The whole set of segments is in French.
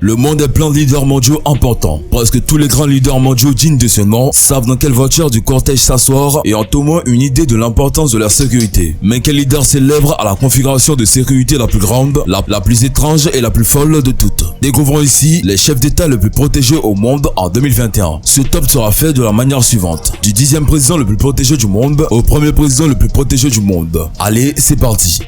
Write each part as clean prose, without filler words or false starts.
Le monde est plein de leaders mondiaux importants. Presque tous les grands leaders mondiaux dignes de ce nom savent dans quelle voiture du cortège s'asseoir et ont au moins une idée de l'importance de leur sécurité. Mais quel leader célèbre a la configuration de sécurité la plus grande, la plus étrange et la plus folle de toutes? Découvrons ici les chefs d'État les plus protégés au monde en 2021. Ce top sera fait de la manière suivante. Du 10e président le plus protégé du monde au premier président le plus protégé du monde. Allez, c'est parti.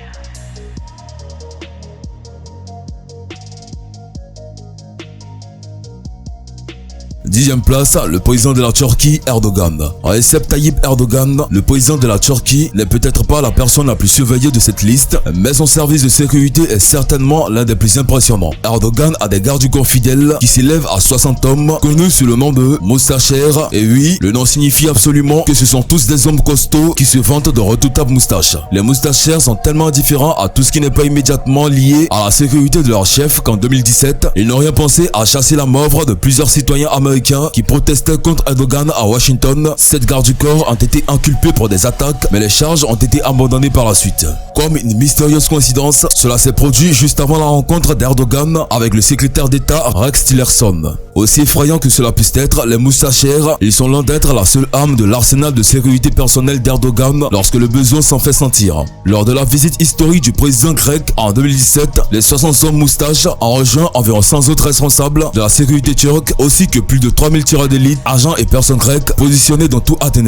10e place, le président de la Turquie, Erdogan. Recep Tayyip Erdogan, le président de la Turquie, n'est peut-être pas la personne la plus surveillée de cette liste, mais son service de sécurité est certainement l'un des plus impressionnants. Erdogan a des gardes du corps fidèles qui s'élèvent à 60 hommes, connus sous le nom de moustacheres. Et oui, le nom signifie absolument que ce sont tous des hommes costauds qui se vantent de redoutables moustaches. Les moustacheres sont tellement différents à tout ce qui n'est pas immédiatement lié à la sécurité de leur chef qu'en 2017, ils n'ont rien pensé à chasser la mort de plusieurs citoyens américains qui protestaient contre Erdogan à Washington. 7 gardes du corps ont été inculpés pour des attaques, mais les charges ont été abandonnées par la suite. Comme une mystérieuse coïncidence, cela s'est produit juste avant la rencontre d'Erdogan avec le secrétaire d'État Rex Tillerson. Aussi effrayant que cela puisse être, les moustacheres, ils sont loin d'être la seule arme de l'arsenal de sécurité personnelle d'Erdogan lorsque le besoin s'en fait sentir. Lors de la visite historique du président grec en 2017, les 60 hommes moustaches ont rejoint environ 100 autres responsables de la sécurité turque, ainsi que plus de 3000 tireurs d'élite, agents et personnes grecques positionnés dans tout Athènes.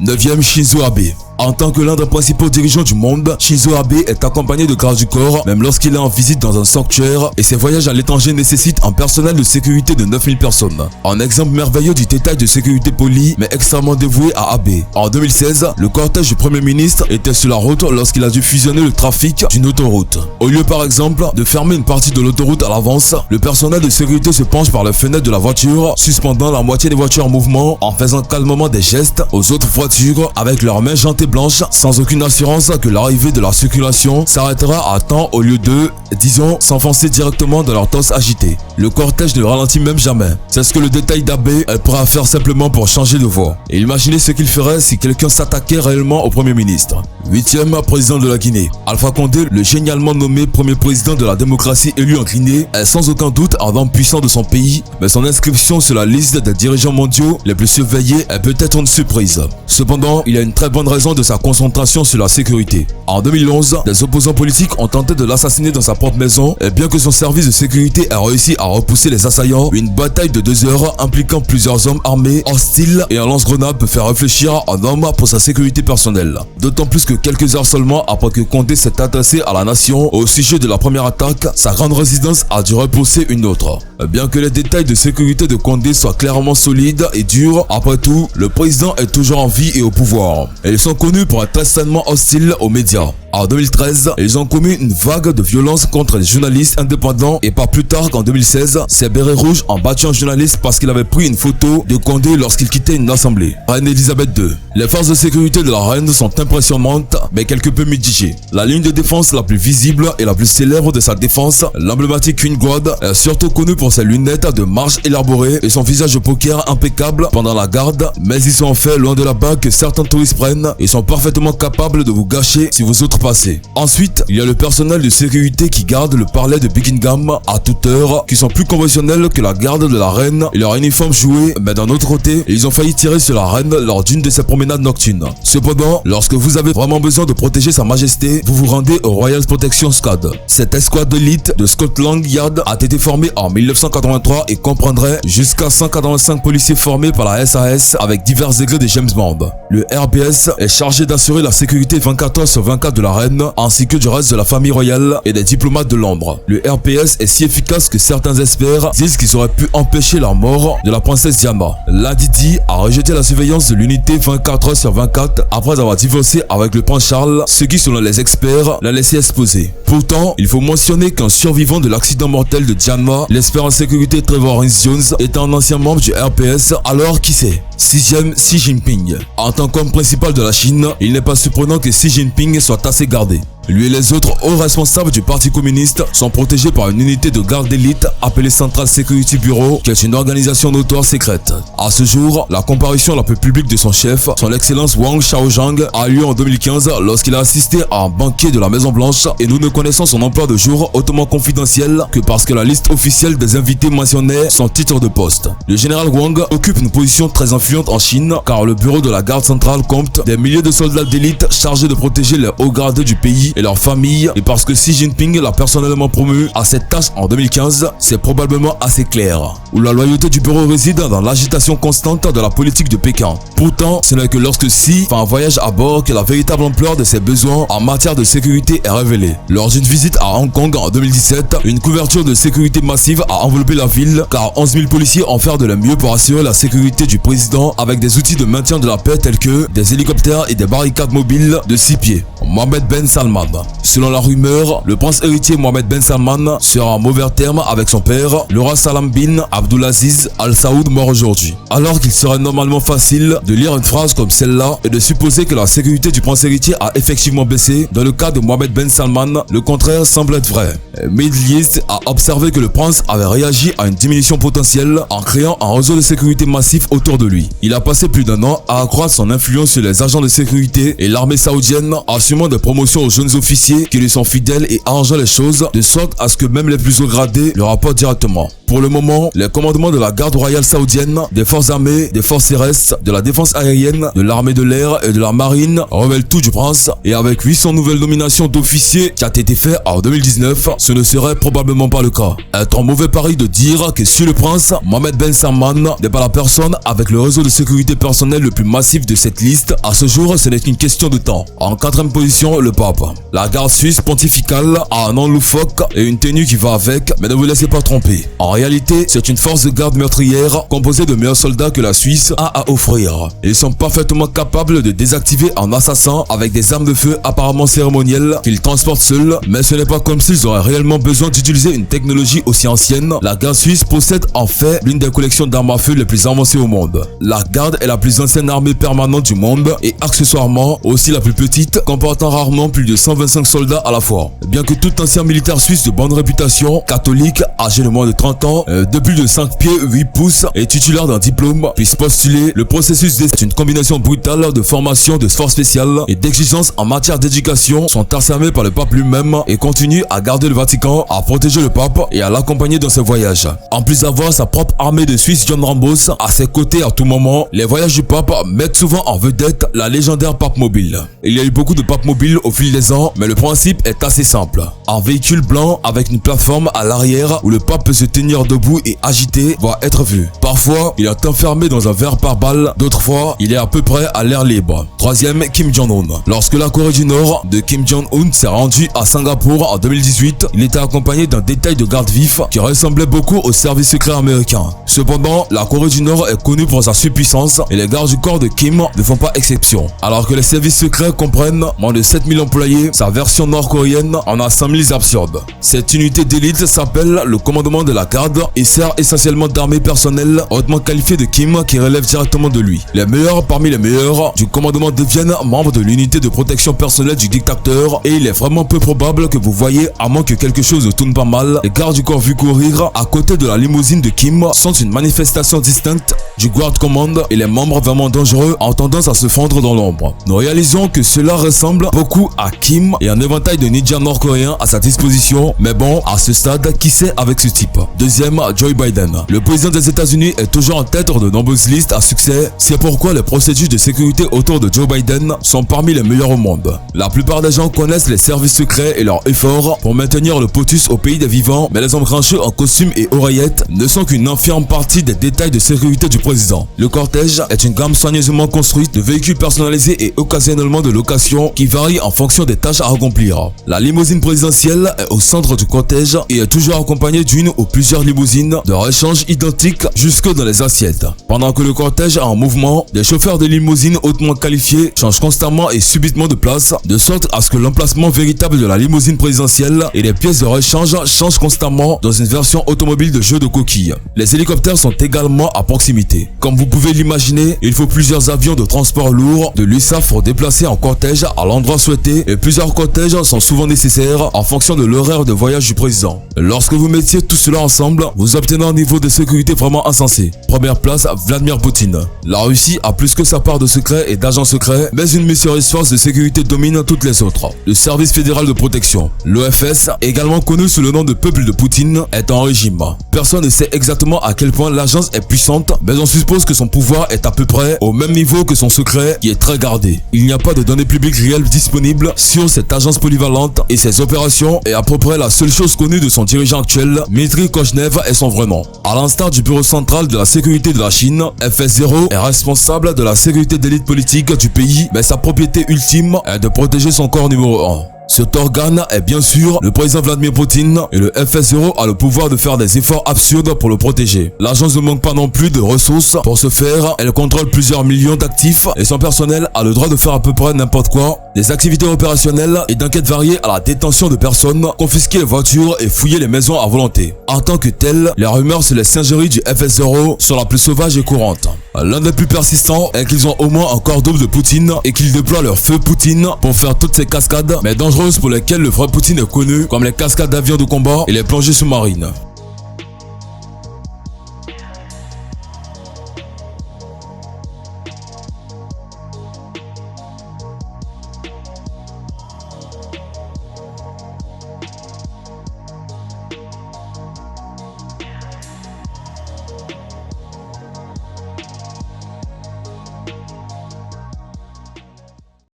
9e, Shinzo Abe. En tant que l'un des principaux dirigeants du monde, Shinzo Abe est accompagné de gardes du corps, même lorsqu'il est en visite dans un sanctuaire, et ses voyages à l'étranger nécessitent un personnel de sécurité de 9000 personnes. Un exemple merveilleux du détail de sécurité poli, mais extrêmement dévoué à Abe. En 2016, le cortège du Premier ministre était sur la route lorsqu'il a dû fusionner le trafic d'une autoroute. Au lieu par exemple de fermer une partie de l'autoroute à l'avance, le personnel de sécurité se penche par la fenêtre de la voiture, suspendant la moitié des voitures en mouvement, en faisant calmement des gestes aux autres voitures avec leurs mains jantées blanches, sans aucune assurance que l'arrivée de la circulation s'arrêtera à temps au lieu de, disons, s'enfoncer directement dans leur torse agité. Le cortège ne ralentit même jamais. C'est ce que le détail d'Abe est prêt à faire simplement pour changer de voie. Et imaginez ce qu'il ferait si quelqu'un s'attaquait réellement au Premier ministre. 8e président de la Guinée. Alpha Condé, le génialement nommé premier président de la démocratie élu en Guinée, est sans aucun doute un homme puissant de son pays, mais son inscription sur la liste des dirigeants mondiaux les plus surveillés est peut-être une surprise. Cependant, il y a une très bonne raison de sa concentration sur la sécurité. En 2011, des opposants politiques ont tenté de l'assassiner dans sa propre maison, et bien que son service de sécurité ait réussi à repousser les assaillants, une bataille de 2 heures impliquant plusieurs hommes armés, hostiles et un lance-grenade peut faire réfléchir un homme pour sa sécurité personnelle. D'autant plus que quelques heures seulement après que Condé s'est adressé à la nation au sujet de la première attaque, sa grande résidence a dû repousser une autre. Bien que les détails de sécurité de Condé soient clairement solides et durs, après tout, le président est toujours en vie et au pouvoir. Et ils sont connus pour être extrêmement hostiles aux médias. En 2013, ils ont commis une vague de violence contre les journalistes indépendants et pas plus tard qu'en 2016, ces bérets rouges ont battu un journaliste parce qu'il avait pris une photo de Condé lorsqu'il quittait une assemblée. Reine Elisabeth II. Les forces de sécurité de la reine sont impressionnantes mais quelque peu mitigées. La ligne de défense la plus visible et la plus célèbre de sa défense, l'emblématique Queen Guard, est surtout connue pour ses lunettes de marche élaborées et son visage de poker impeccable pendant la garde, mais ils sont en fait loin de la bague que certains touristes prennent et sont parfaitement capables de vous gâcher si vous autres passez. Ensuite, il y a le personnel de sécurité qui garde le palais de Buckingham à toute heure, qui sont plus conventionnels que la garde de la reine et leur uniforme joué, mais d'un autre côté, ils ont failli tirer sur la reine lors d'une de ses promenades nocturnes. Cependant, lorsque vous avez vraiment besoin de protéger sa majesté, vous vous rendez au Royal Protection Squad. Cette escouade d'élite de Scotland Yard a été formée en 1983 et comprendrait jusqu'à 185 policiers formés par la SAS avec divers degrés de James Bond. Le RPS est chargé d'assurer la sécurité 24 heures sur 24 de la reine ainsi que du reste de la famille royale et des diplomates de l'ombre. Le RPS est si efficace que certains experts disent qu'ils auraient pu empêcher la mort de la princesse Diana. Ladidi a rejeté la surveillance de l'unité 24 heures sur 24 après avoir divorcé avec le prince Charles, ce qui selon les experts l'a laissé exposer. Pourtant, il faut mentionner qu'un survivant de l'accident mortel de Diana, l'expert en sécurité Trevor Jones, est un ancien membre du RPS, alors qui c'est? 6e, Xi Jinping. En tant qu'homme principal de la Chine, il n'est pas surprenant que Xi Jinping soit assez gardé. Lui et les autres hauts responsables du Parti communiste sont protégés par une unité de garde d'élite appelée Central Security Bureau, qui est une organisation notoire secrète. À ce jour, la comparution la plus publique de son chef, son excellence Wang Xiaozhang, a lieu en 2015 lorsqu'il a assisté à un banquet de la Maison Blanche, et nous ne connaissons son emploi de jour hautement confidentiel que parce que la liste officielle des invités mentionnait son titre de poste. Le général Wang occupe une position très influente en Chine car le bureau de la garde centrale compte des milliers de soldats d'élite chargés de protéger les hauts gradés du pays et leurs familles, et parce que Xi Jinping l'a personnellement promu à cette tâche en 2015, c'est probablement assez clair. Où la loyauté du bureau réside dans l'agitation constante de la politique de Pékin. Pourtant, ce n'est que lorsque Xi fait un voyage à bord que la véritable ampleur de ses besoins en matière de sécurité est révélée. Lors d'une visite à Hong Kong en 2017, une couverture de sécurité massive a enveloppé la ville car 11 000 policiers ont fait de leur mieux pour assurer la sécurité du président avec des outils de maintien de la paix tels que des hélicoptères et des barricades mobiles de 6 pieds. Mohammed Ben Salman. Selon la rumeur, le prince héritier Mohammed Ben Salman sera en mauvais termes avec son père, le roi Salam bin Abdulaziz Al Saoud, mort aujourd'hui. Alors qu'il serait normalement facile de lire une phrase comme celle-là et de supposer que la sécurité du prince héritier a effectivement baissé, dans le cas de Mohammed Ben Salman, le contraire semble être vrai. Middle East a observé que le prince avait réagi à une diminution potentielle en créant un réseau de sécurité massif autour de lui. Il a passé plus d'1 an à accroître son influence sur les agents de sécurité et l'armée saoudienne, assumant des promotions aux jeunes officiers qui lui sont fidèles et arrangeant les choses de sorte à ce que même les plus hauts gradés le rapportent directement. Pour le moment, les commandements de la garde royale saoudienne, des forces armées, des forces terrestres, de la défense aérienne, de l'armée de l'air et de la marine révèlent tout du prince, et avec 800 nouvelles nominations d'officiers qui a été fait en 2019, ce ne serait probablement pas le cas. Est un mauvais pari de dire que si le prince Mohammed Ben Salman n'est pas la personne avec le réseau de sécurité personnelle le plus massif de cette liste, à ce jour ce n'est qu'une question de temps. En 4e position, le pape. La garde suisse pontificale a un nom loufoque et une tenue qui va avec, mais ne vous laissez pas tromper. En réalité, c'est une force de garde meurtrière composée de meilleurs soldats que la Suisse a à offrir. Ils sont parfaitement capables de désactiver un assassin avec des armes de feu apparemment cérémonielles qu'ils transportent seuls, mais ce n'est pas comme s'ils auraient réellement besoin d'utiliser une technologie aussi ancienne. La garde suisse possède en fait l'une des collections d'armes à feu les plus avancées au monde. La garde est la plus ancienne armée permanente du monde et accessoirement aussi la plus petite, comportant rarement plus de 125 soldats à la fois. Bien que tout ancien militaire suisse de bonne réputation, catholique, âgé de moins de 30 ans, de plus de 5 pieds 8 pouces et titulaire d'un diplôme, puisse postuler, le processus est une combinaison brutale de formation de forces spéciales et d'exigences en matière d'éducation sont assermées par le pape lui-même et continuent à garder le Vatican, à protéger le pape et à l'accompagner dans ses voyages. En plus d'avoir sa propre armée de Suisse John Rambos à ses côtés à tout moment, les voyages du pape mettent souvent en vedette la légendaire pape mobile. Il y a eu beaucoup de papes mobiles au fil des ans, mais le principe est assez simple. Un véhicule blanc avec une plateforme à l'arrière où le pape peut se tenir debout et agité va être vu. Parfois, il est enfermé dans un verre par balle, d'autres fois, il est à peu près à l'air libre. 3e, Kim Jong-un. Lorsque la Corée du Nord de Kim Jong-un s'est rendue à Singapour en 2018, il était accompagné d'un détail de garde vif qui ressemblait beaucoup au service secret américain. Cependant, la Corée du Nord est connue pour sa surpuissance et les gardes du corps de Kim ne font pas exception. Alors que les services secrets comprennent moins de 7000 employés, sa version nord-coréenne en a 5000 absorbes. Cette unité d'élite s'appelle le commandement de la garde et sert essentiellement d'armée personnelle hautement qualifiée de Kim qui relève directement de lui. Les meilleurs parmi les meilleurs du commandement deviennent membres de l'unité de protection personnelle du dictateur et il est vraiment peu probable que vous voyez, à moins que quelque chose tourne pas mal, les gardes du corps vu courir à côté de la limousine de Kim sont une manifestation distincte du Guard Command et les membres vraiment dangereux ont tendance à se fondre dans l'ombre. Nous réalisons que cela ressemble beaucoup à Kim et un éventail de ninjas nord-coréens à sa disposition, mais bon, à ce stade, qui sait avec ce type. 2e, Joe Biden. Le président des États-Unis est toujours en tête de nombreuses listes à succès, c'est pourquoi les procédures de sécurité autour de Joe Biden sont parmi les meilleures au monde. La plupart des gens connaissent les services secrets et leurs efforts pour maintenir le POTUS au pays des vivants, mais les hommes grincheux en costume et oreillettes ne sont qu'une infime partie des détails de sécurité du président. Le cortège est une gamme soigneusement construite de véhicules personnalisés et occasionnellement de location qui varie en fonction des tâches à accomplir. La limousine présidentielle est au centre du cortège et est toujours accompagnée d'une ou plusieurs limousines de rechange identiques jusque dans les assiettes. Pendant que le cortège est en mouvement, des chauffeurs de limousines hautement qualifiés changent constamment et subitement de place, de sorte à ce que l'emplacement véritable de la limousine présidentielle et les pièces de rechange changent constamment dans une version automobile de jeu de coquilles. Les hélicoptères sont également à proximité. Comme vous pouvez l'imaginer, il faut plusieurs avions de transport lourd de l'USAF pour déplacer en cortège à l'endroit l'endroit souhaité et plusieurs cortèges sont souvent nécessaires en fonction de l'horaire de voyage du président. Lorsque vous mettiez tout cela ensemble, vous obtenez un niveau de sécurité vraiment insensé. Première place, Vladimir Poutine. La Russie a plus que sa part de secrets et d'agents secrets, mais une mystérieuse force de sécurité domine toutes les autres. Le service fédéral de protection, l'OFS, également connu sous le nom de peuple de Poutine, est en régime. Personne ne sait exactement à quel point l'agence est puissante, mais on suppose que son pouvoir est à peu près au même niveau que son secret qui est très gardé. Il n'y a pas de données publiques réelles disponibles sur cette agence polyvalente et ses opérations est à peu près la seule chose connue de son dirigeant actuel, Dmitry Kochnev est son vrai nom. À l'instar du bureau central de la sécurité de la Chine, FS0 est responsable de la sécurité d'élite politique du pays, mais sa propriété ultime est de protéger son corps numéro 1. Cet organe est bien sûr le président Vladimir Poutine et le FS0 a le pouvoir de faire des efforts absurdes pour le protéger. L'agence ne manque pas non plus de ressources. Pour ce faire, elle contrôle plusieurs millions d'actifs et son personnel a le droit de faire à peu près n'importe quoi. Des activités opérationnelles et d'enquêtes variées à la détention de personnes, confisquer les voitures et fouiller les maisons à volonté. En tant que tel, les rumeurs sur les singeries du FS0 sont la plus sauvage et courante. L'un des plus persistants est qu'ils ont au moins un corps double de Poutine et qu'ils déploient leur feu Poutine pour faire toutes ces cascades, mais dangereuses pour lesquelles le vrai Poutine est connu, comme les cascades d'avions de combat et les plongées sous-marines.